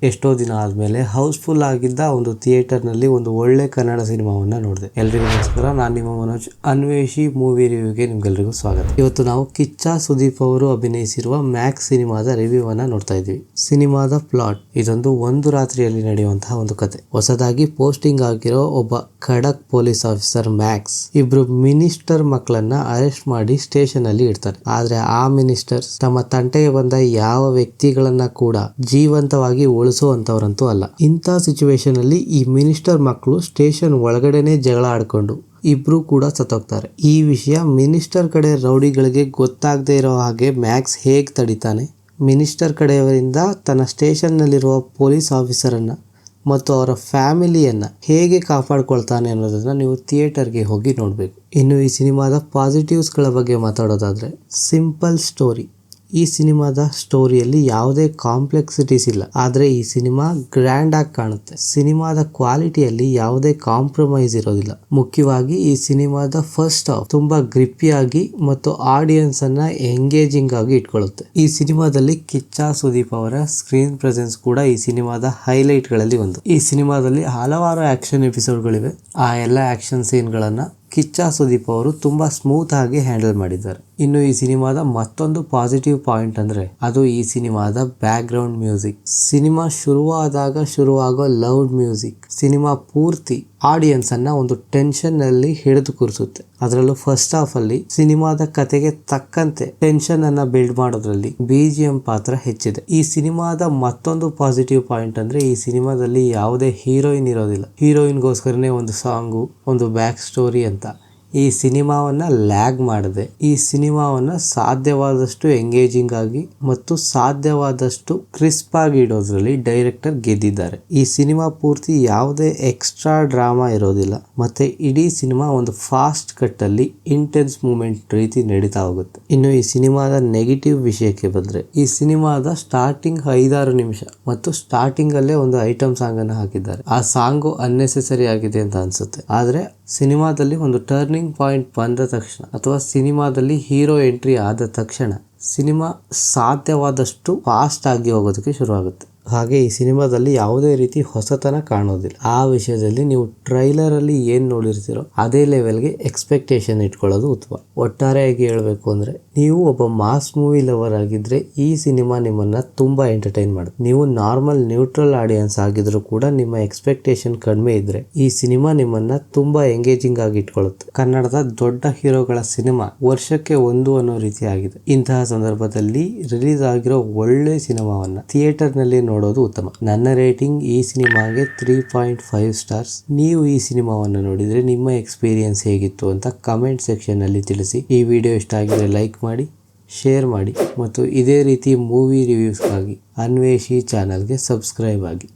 ಎಷ್ಟೋ ದಿನ ಆದ್ಮೇಲೆ ಹೌಸ್ಫುಲ್ ಆಗಿದ್ದ ಒಂದು ಥಿಯೇಟರ್ ನಲ್ಲಿ ಒಂದು ಒಳ್ಳೆ ಕನ್ನಡ ಸಿನಿಮಾವನ್ನ ನೋಡಿದೆ. ಎಲ್ರಿಗೂ ನಮಸ್ಕಾರ, ನಾನು ನಿಮ್ಮ ಮನೋಜ್. ಅನ್ವೇಷಿ ಮೂವಿ ರಿವ್ಯೂಗೆ ನಿಮ್ಗೆಲ್ರಿಗೂ ಸ್ವಾಗತ. ಇವತ್ತು ನಾವು ಕಿಚ್ಚ ಸುದೀಪ್ ಅವರು ಅಭಿನಯಿಸಿರುವ ಮ್ಯಾಕ್ಸ್ ಸಿನಿಮಾದ ರಿವ್ಯೂ ಅನ್ನ ನೋಡ್ತಾ ಇದ್ವಿ. ಸಿನಿಮಾದ ಪ್ಲಾಟ್ ಇದೊಂದು ಒಂದು ರಾತ್ರಿಯಲ್ಲಿ ನಡೆಯುವಂತಹ ಒಂದು ಕತೆ. ಹೊಸದಾಗಿ ಪೋಸ್ಟಿಂಗ್ ಆಗಿರೋ ಒಬ್ಬ ಖಡಕ್ ಪೊಲೀಸ್ ಆಫೀಸರ್ ಮ್ಯಾಕ್ಸ್ ಇಬ್ರು ಮಿನಿಸ್ಟರ್ ಮಕ್ಕಳನ್ನ ಅರೆಸ್ಟ್ ಮಾಡಿ ಸ್ಟೇಷನ್ ಅಲ್ಲಿ ಇಡ್ತಾರೆ. ಆದ್ರೆ ಆ ಮಿನಿಸ್ಟರ್ಸ್ ತಮ್ಮ ತಂಟೆಗೆ ಬಂದ ಯಾವ ವ್ಯಕ್ತಿಗಳನ್ನ ಕೂಡ ಜೀವಂತವಾಗಿ ಉಳಿಸುವಂತವರಂತೂ ಅಲ್ಲ. ಇಂಥ ಸಿಚುವೇಶನ್ ಅಲ್ಲಿ ಈ ಮಿನಿಸ್ಟರ್ ಮಕ್ಕಳು ಸ್ಟೇಷನ್ ಒಳಗಡೆನೆ ಜಗಳ ಆಡ್ಕೊಂಡು ಇಬ್ರು ಕೂಡ ಸತ್ತೋಗ್ತಾರೆ. ಈ ವಿಷಯ ಮಿನಿಸ್ಟರ್ ಕಡೆ ರೌಡಿಗಳಿಗೆ ಗೊತ್ತಾಗದೇ ಇರೋ ಹಾಗೆ ಮ್ಯಾಕ್ಸ್ ಹೇಗ್ ತಡಿತಾನೆ, ಮಿನಿಸ್ಟರ್ ಕಡೆಯವರಿಂದ ತನ್ನ ಸ್ಟೇಷನ್ ನಲ್ಲಿರುವ ಪೊಲೀಸ್ ಆಫೀಸರ್ ಅನ್ನ ಮತ್ತು ಅವರ ಫ್ಯಾಮಿಲಿಯನ್ನ ಹೇಗೆ ಕಾಪಾಡ್ಕೊಳ್ತಾನೆ ಅನ್ನೋದನ್ನ ನೀವು ಥಿಯೇಟರ್ಗೆ ಹೋಗಿ ನೋಡ್ಬೇಕು. ಇನ್ನು ಈ ಸಿನಿಮಾದ ಪಾಸಿಟಿವ್ಸ್ ಗಳ ಬಗ್ಗೆ ಮಾತಾಡೋದಾದ್ರೆ, ಸಿಂಪಲ್ ಸ್ಟೋರಿ. ಈ ಸಿನಿಮಾದ ಸ್ಟೋರಿಯಲ್ಲಿ ಯಾವುದೇ ಕಾಂಪ್ಲೆಕ್ಸಿಟೀಸ್ ಇಲ್ಲ, ಆದ್ರೆ ಈ ಸಿನಿಮಾ ಗ್ರ್ಯಾಂಡ್ ಆಗಿ ಕಾಣುತ್ತೆ. ಸಿನಿಮಾದ ಕ್ವಾಲಿಟಿಯಲ್ಲಿ ಯಾವುದೇ ಕಾಂಪ್ರಮೈಸ್ ಇರೋದಿಲ್ಲ. ಮುಖ್ಯವಾಗಿ ಈ ಸಿನಿಮಾದ ಫಸ್ಟ್ ಹಾಫ್ ತುಂಬಾ ಗ್ರಿಪ್ಪಿಯಾಗಿ ಮತ್ತು ಆಡಿಯನ್ಸ್ ಅನ್ನ ಎಂಗೇಜಿಂಗ್ ಆಗಿ ಇಟ್ಕೊಳ್ಳುತ್ತೆ. ಈ ಸಿನಿಮಾದಲ್ಲಿ ಕಿಚ್ಚ ಸುದೀಪ್ ಅವರ ಸ್ಕ್ರೀನ್ ಪ್ರೆಸೆನ್ಸ್ ಕೂಡ ಈ ಸಿನಿಮಾದ ಹೈಲೈಟ್ ಗಳಲ್ಲಿ ಒಂದು. ಈ ಸಿನಿಮಾದಲ್ಲಿ ಹಲವಾರು ಆಕ್ಷನ್ ಎಪಿಸೋಡ್ಗಳಿವೆ. ಆ ಎಲ್ಲ ಆಕ್ಷನ್ ಸೀನ್ ಗಳನ್ನ ಕಿಚ್ಚ ಸುದೀಪ್ ಅವರು ತುಂಬಾ ಸ್ಮೂತ್ ಆಗಿ ಹ್ಯಾಂಡಲ್ ಮಾಡಿದ್ದಾರೆ. ಇನ್ನು ಈ ಸಿನಿಮಾದ ಮತ್ತೊಂದು ಪಾಸಿಟಿವ್ ಪಾಯಿಂಟ್ ಅಂದ್ರೆ ಅದು ಈ ಸಿನಿಮಾದ ಬ್ಯಾಕ್ ಗ್ರೌಂಡ್ ಮ್ಯೂಸಿಕ್. ಸಿನಿಮಾ ಶುರುವಾಗೋ ಲೌಡ್ ಮ್ಯೂಸಿಕ್ ಸಿನಿಮಾ ಪೂರ್ತಿ ಆಡಿಯನ್ಸ್ ಅನ್ನ ಒಂದು ಟೆನ್ಷನ್ ನಲ್ಲಿ ಹಿಡಿದು ಕೂರಿಸುತ್ತೆ. ಅದರಲ್ಲೂ ಫಸ್ಟ್ ಹಾಫ್ ಅಲ್ಲಿ ಸಿನಿಮಾದ ಕತೆಗೆ ತಕ್ಕಂತೆ ಟೆನ್ಷನ್ ಅನ್ನ ಬಿಲ್ಡ್ ಮಾಡೋದ್ರಲ್ಲಿ BGM ಪಾತ್ರ ಹೆಚ್ಚಿದೆ. ಈ ಸಿನಿಮಾದ ಮತ್ತೊಂದು ಪಾಸಿಟಿವ್ ಪಾಯಿಂಟ್ ಅಂದ್ರೆ ಈ ಸಿನಿಮಾದಲ್ಲಿ ಯಾವುದೇ ಹೀರೋಯಿನ್ ಇರೋದಿಲ್ಲ. ಹೀರೋಯಿನ್ಗೋಸ್ಕರನೇ ಒಂದು ಸಾಂಗು, ಒಂದು ಬ್ಯಾಕ್ ಸ್ಟೋರಿ ಅಂತ ಈ ಸಿನಿಮಾವನ್ನ ಲ್ಯಾಗ್ ಮಾಡದೆ ಈ ಸಿನಿಮಾವನ್ನ ಸಾಧ್ಯವಾದಷ್ಟು ಎಂಗೇಜಿಂಗ್ ಆಗಿ ಮತ್ತು ಸಾಧ್ಯವಾದಷ್ಟು ಕ್ರಿಸ್ಪ್ ಆಗಿ ಇಡೋದ್ರಲ್ಲಿ ಡೈರೆಕ್ಟರ್ ಗೆದ್ದಿದ್ದಾರೆ. ಈ ಸಿನಿಮಾ ಪೂರ್ತಿ ಯಾವುದೇ ಎಕ್ಸ್ಟ್ರಾ ಡ್ರಾಮಾ ಇರೋದಿಲ್ಲ. ಮತ್ತೆ ಇಡೀ ಸಿನಿಮಾ ಒಂದು ಫಾಸ್ಟ್ ಕಟ್ ಅಲ್ಲಿ ಇಂಟೆನ್ಸ್ ಮೂಮೆಂಟ್ ರೀತಿ ನಡೀತಾ ಹೋಗುತ್ತೆ. ಇನ್ನು ಈ ಸಿನಿಮಾದ ನೆಗೆಟಿವ್ ವಿಷಯಕ್ಕೆ ಬಂದ್ರೆ, ಈ ಸಿನಿಮಾದ ಸ್ಟಾರ್ಟಿಂಗ್ 5-6 ನಿಮಿಷ ಮತ್ತು ಸ್ಟಾರ್ಟಿಂಗ್ ಅಲ್ಲೇ ಒಂದು ಐಟಮ್ ಸಾಂಗ್ ಅನ್ನು ಹಾಕಿದ್ದಾರೆ. ಆ ಸಾಂಗು ಅನ್ನೆಸೆಸರಿ ಆಗಿದೆ ಅಂತ ಅನ್ಸುತ್ತೆ. ಆದ್ರೆ ಸಿನಿಮಾದಲ್ಲಿ ಒಂದು ಟರ್ನಿಂಗ್ ಪಾಯಿಂಟ್ ಬಂದ ತಕ್ಷಣ ಅಥವಾ ಸಿನಿಮಾದಲ್ಲಿ ಹೀರೋ ಎಂಟ್ರಿ ಆದ ತಕ್ಷಣ ಸಿನಿಮಾ ಸಾಧ್ಯವಾದಷ್ಟು ಫಾಸ್ಟ್ ಆಗಿ ಹೋಗೋದಕ್ಕೆ ಶುರುವಾಗುತ್ತೆ. ಹಾಗೆ ಈ ಸಿನಿಮಾದಲ್ಲಿ ಯಾವುದೇ ರೀತಿ ಹೊಸತನ ಕಾಣೋದಿಲ್ಲ. ಆ ವಿಷಯದಲ್ಲಿ ನೀವು ಟ್ರೈಲರ್ ಅಲ್ಲಿ ಏನ್ ನೋಡಿರ್ತೀರೋ ಅದೇ ಲೆವೆಲ್ಗೆ ಎಕ್ಸ್ಪೆಕ್ಟೇಷನ್ ಇಟ್ಕೊಳ್ಳೋದು ಉತ್ತಮ. ಒಟ್ಟಾರೆಯಾಗಿ ಹೇಳ್ಬೇಕು ಅಂದ್ರೆ, ನೀವು ಒಬ್ಬ ಮಾಸ್ ಮೂವಿ ಲವರ್ ಆಗಿದ್ರೆ ಈ ಸಿನಿಮಾ ನಿಮ್ಮನ್ನ ತುಂಬಾ ಎಂಟರ್ಟೈನ್ ಮಾಡುತ್ತೆ. ನೀವು ನಾರ್ಮಲ್ ನ್ಯೂಟ್ರಲ್ ಆಡಿಯನ್ಸ್ ಆಗಿದ್ರು ಕೂಡ ನಿಮ್ಮ ಎಕ್ಸ್ಪೆಕ್ಟೇಷನ್ ಕಡಿಮೆ ಇದ್ರೆ ಈ ಸಿನಿಮಾ ನಿಮ್ಮನ್ನ ತುಂಬಾ ಎಂಗೇಜಿಂಗ್ ಆಗಿ ಇಟ್ಕೊಳ್ಳುತ್ತೆ. ಕನ್ನಡದ ದೊಡ್ಡ ಹೀರೋಗಳ ಸಿನಿಮಾ ವರ್ಷಕ್ಕೆ ಒಂದು ಅನ್ನೋ ರೀತಿ ಆಗಿದೆ. ಇಂತಹ ಸಂದರ್ಭದಲ್ಲಿ ರಿಲೀಸ್ ಆಗಿರೋ ಒಳ್ಳೆ ಸಿನಿಮಾವನ್ನ ಥಿಯೇಟರ್ ನಲ್ಲಿ ನೋಡೋದು ಉತ್ತಮ. ನನ್ನ ರೇಟಿಂಗ್ ಈ ಸಿನಿಮಾಗೆ 3.5 ಸ್ಟಾರ್ಸ್. ನೀವು ಈ ಸಿನಿಮಾವನ್ನು ನೋಡಿದ್ರೆ ನಿಮ್ಮ ಎಕ್ಸ್ಪೀರಿಯನ್ಸ್ ಹೇಗಿತ್ತು ಅಂತ ಕಮೆಂಟ್ ಸೆಕ್ಷನ್ ಅಲ್ಲಿ ತಿಳಿಸಿ. ಈ ವಿಡಿಯೋ ಇಷ್ಟ ಆಗಿದ್ರೆ ಲೈಕ್ ಮಾಡಿ, ಶೇರ್ ಮಾಡಿ ಮತ್ತು ಇದೇ ರೀತಿ ಮೂವಿ ರಿವ್ಯೂಸ್ಗಾಗಿ ಅನ್ವೇಷಿ ಚಾನಲ್ಗೆ ಸಬ್ಸ್ಕ್ರೈಬ್ ಆಗಿ.